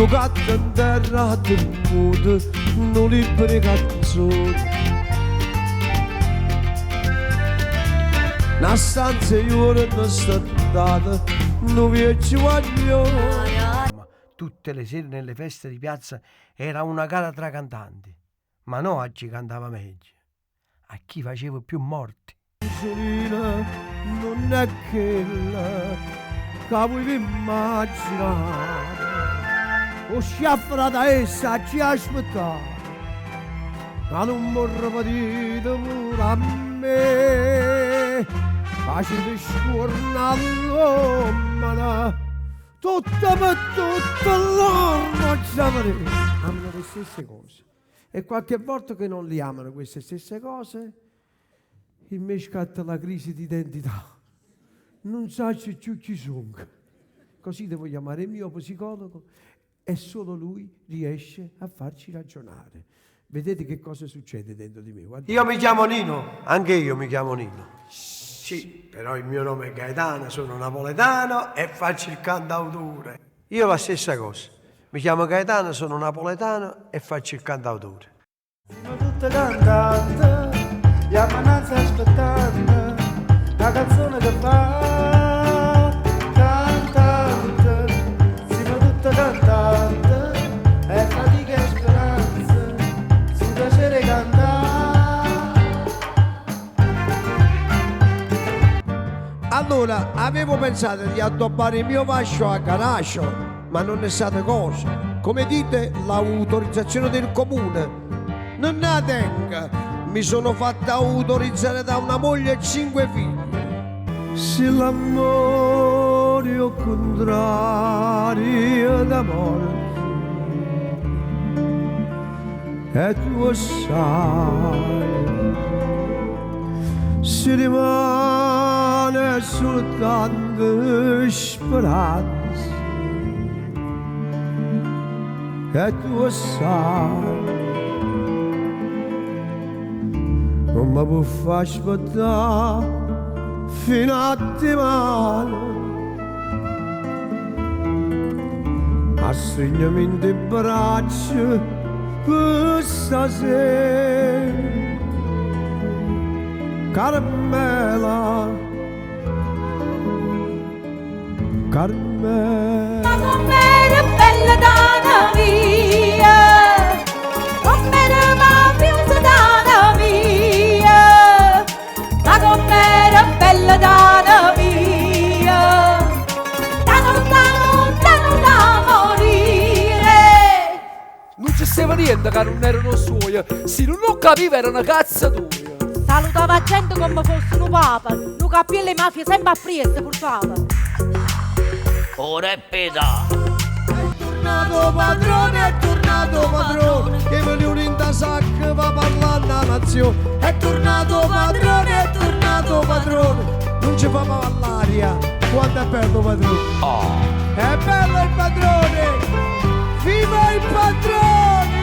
lo gatto in terra del mondo, non liberi canzoni. Una stanza io non sto andata, non vi ci voglio. Tutte le sere nelle feste di piazza era una gara tra cantanti, ma no a chi cantava meglio, a chi faceva più morti. Non è quella che vuoi immaginare, o sciaffra da essa ci aspettare, ma non vorrei patire pure a me, facile scornare ma tutta per tutta l'orma amano le stesse cose, e qualche volta che non li amano queste stesse cose, in me scatta la crisi di identità, non so più chi sono. Così devo chiamare il mio psicologo e solo lui riesce a farci ragionare. Vedete che cosa succede dentro di me? Guarda. Io mi chiamo Nino, anche io mi chiamo Nino. Sì, però il mio nome è Gaetano, sono napoletano e faccio il cantautore. Io la stessa cosa, mi chiamo Gaetano, sono napoletano e faccio il cantautore. Sono tutte cantante, chiamananza aspettante, la canzone che fa cantante, siamo tutte cantante, è fatica e speranza, si piacere cantare. Allora, avevo pensato di addobbare il mio fascio a garage, ma non è stata cosa. Come dite, l'autorizzazione del comune non ne la tengo. Mi sono fatta autorizzare da una moglie e 5 figli. Se l'amore o contrario d'amore, e tu sai, si rimane soltanto speranza, e tu sai, non mi può far aspettare fino a domani. A stringermi in te braccia per stasera, Carmela, Carmela. Ma com'era bella dana mia, com'era mafiosa dana mia, ma com'era bella dana mia, da morire. Non ci stava niente che non erano suoi, se non lo capiva era una cazzatura. Salutava gente come fosse un papa, non capiva le mafie sempre a priesta purtroppo. Ora è peda. È tornato padrone, che milioni in tasacca va parlando la nazione. È tornato padrone, non ci fa male all'aria, quanto è bello padrone. È bello il padrone, viva il padrone!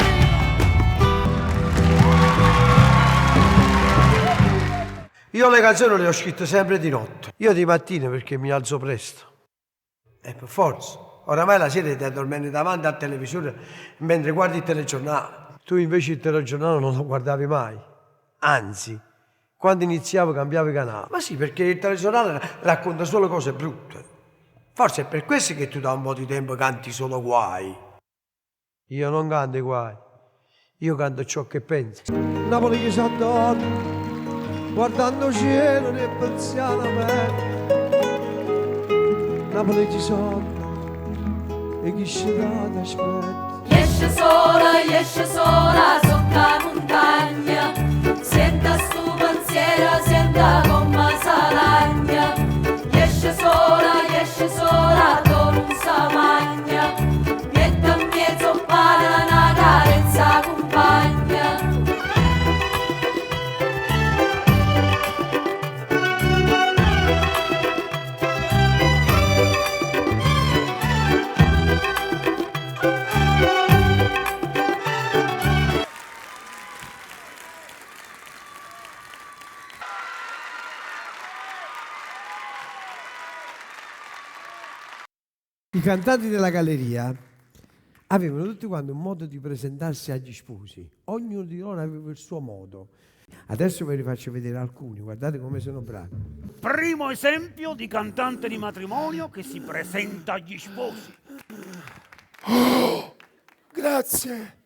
Io le canzoni le ho scritte sempre di notte, io di mattina perché mi alzo presto. E per forza. Oramai la sera ti addormenti davanti al televisore mentre guardi il telegiornale. Tu invece il telegiornale non lo guardavi mai. Anzi, quando iniziavo cambiavi canale. Ma sì, perché il telegiornale racconta solo cose brutte. Forse è per questo che tu da un po' di tempo canti solo guai. Io non canto i guai. Io canto ciò che penso. Napoli che s'addorme, guardando il cielo nel persiano aperto. Napoli ci sono e chi ci dà aspetta. Esce sola sotto montagna, senta sto pensiero, senta come s'alagna. Esce sola, tu non sa magna, mette in mezzo un pane una carezza compagna. I cantanti della galleria avevano tutti quanti un modo di presentarsi agli sposi. Ognuno di loro aveva il suo modo. Adesso ve ne faccio vedere alcuni, guardate come sono bravi. Primo esempio di cantante di matrimonio che si presenta agli sposi. Grazie.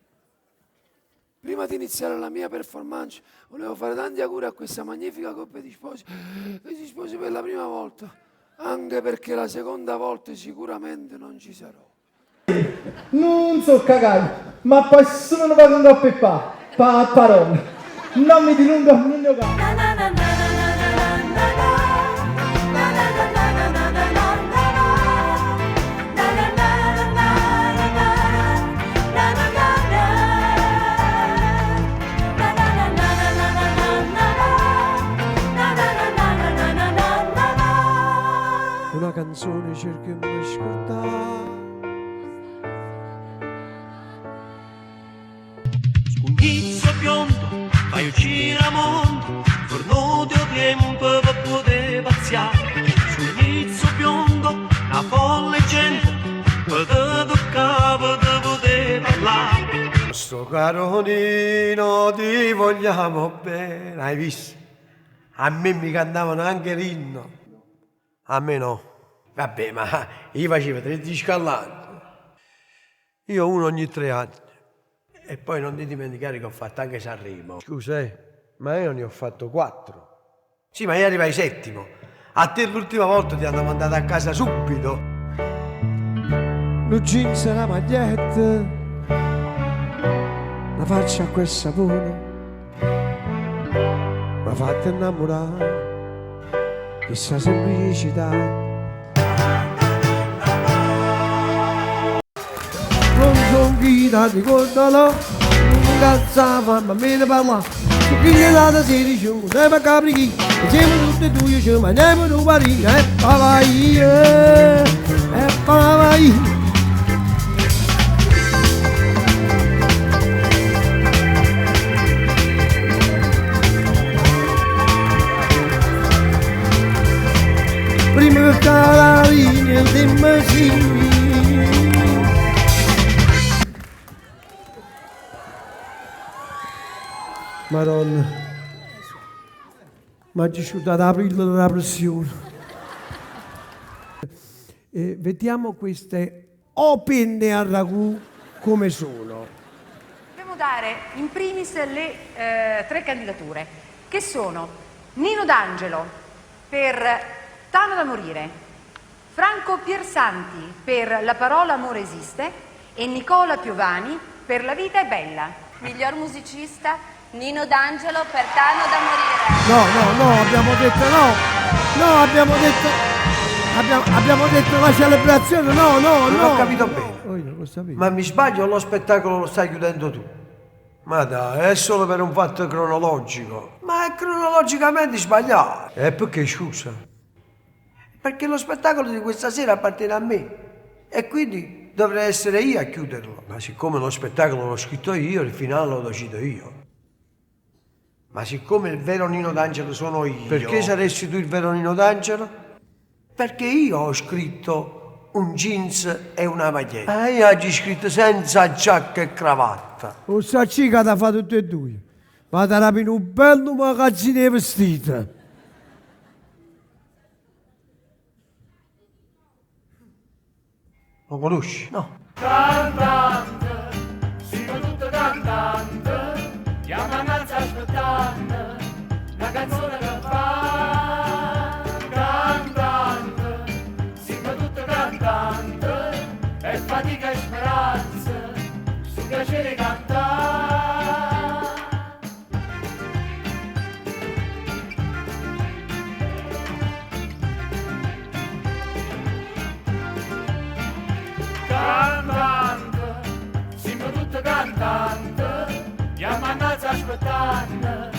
Prima di iniziare la mia performance, volevo fare tanti auguri a questa magnifica coppia di sposi che si sposi per la prima volta, anche perché la seconda volta sicuramente non ci sarò. Non so cagare, ma poi sono una cosa troppo pa parole. Non mi dilungo, non ne ho cagato. Una canzone cerchiamo di ascoltare. Scugnizzo biondo, fai uscire a mondo, fornuto tempo per poter pazziare. Scugnizzo biondo, una folle gente, per te toccava per poter parlare. Sto caro Nino, ti vogliamo bene. Hai visto? A me mi cantavano anche l'inno. A me no. Vabbè, ma io facevo 13 callanti. Io uno ogni 3 anni. E poi non ti dimenticare che ho fatto anche Sanremo. Scusa, ma io ne ho fatto 4. Sì, ma io arrivai settimo. A te l'ultima volta ti hanno mandato a casa subito. Lo jeans e la maglietta, la faccia a quel sapone, mi ha fatto innamorare, questa semplicità. Non son chi da ricordalo, non cazzava, ma me ne parla. Su chi gli dà da 16, non mi caprichi, insieme tutti e due ci mangiamo due pari, e pavai, e pavai. Prima che la linea di Massini. Madonna, mi ha giustato la pillola della pressione. Vediamo queste opende a ragù come sono. Dobbiamo dare in primis le 3 candidature, che sono Nino D'Angelo per Tano da morire, Franco Piersanti per La parola amore esiste e Nicola Piovani per La vita è bella. Miglior musicista Nino D'Angelo per Tano da morire. No, abbiamo detto no. No, abbiamo detto la celebrazione, no. Non ho capito bene. Io lo sapevo. Ma mi sbaglio o lo spettacolo lo stai chiudendo tu? Ma dai, è solo per un fatto cronologico. Ma è cronologicamente sbagliato. E perché scusa? Perché lo spettacolo di questa sera appartiene a me. E quindi dovrei essere io a chiuderlo. Ma siccome lo spettacolo l'ho scritto io, il finale lo decido io. Ma siccome il vero Nino D'Angelo sono io... Perché saresti tu il vero Nino D'Angelo? Perché io ho scritto un jeans e una maglietta. E io ho scritto senza giacca e cravatta. O saccica da fa tutte e due. Vado a rapire un bello magazzino di vestiti. Lo conosci? No. Cantante, siamo tutti cantante, chiamano aspettando la canzone che fa. Cantante, siamo tutti cantante, e fatica e speranza, su piacere cantare. Cantante, siamo tutti cantante, chiamano aspettando